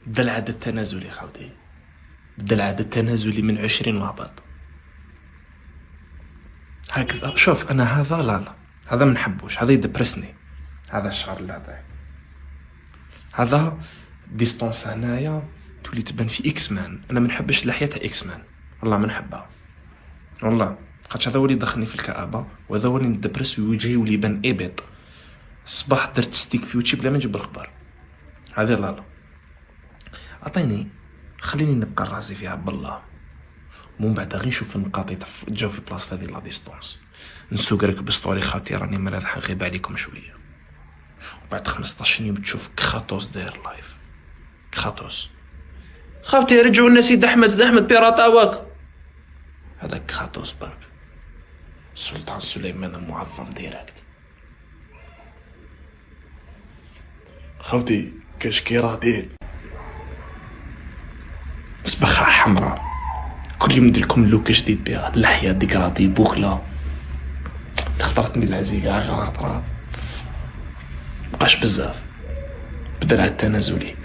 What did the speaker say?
بدا العدد التنازلي خاوتي، بدا العدد التنازلي من 20 وهبط هكذا. شوف انا هذا لا هذا منحبوش، هذا يدبرسني، هذا الشعر اللي هذا ديستونس هنايا تولي تبان في اكس مان. انا منحبش اللحيه تاع اكس مان، والله منحبها والله، خاطش هذا هو اللي دخلني في الكآبه، وهذا هو اللي ندبرس ووجهي يولي يبان ابيض. الصباح درت ستيك في وجهي بلا ما نجيب الخبر. هذه لا عطيني، خليني نبقى راسي فيها بالله، ومن بعد غير نشوف النقاط جاو في بلاصه هذه لا ديستونس. نسوق راكب بسطوري خاطي راني مريض، غيب عليكم شويه، وبعد 15 يوم تشوف كخاطوس داير لايف. كخاطوس خاوتي رجعوا لنا سيد احمد بيراطا واك، هذاك كخاطوس برك. السلطان سليمان المعظم ديريكت. خوتي كشكيرة ديل صباحها حمراء، كل يوم ندير لكم لوك جديد بها، اللحية ديكراتي بوكلا خطرتني العزيزة خاطرها مبقاش بزاف، بدا العاد التنازلي.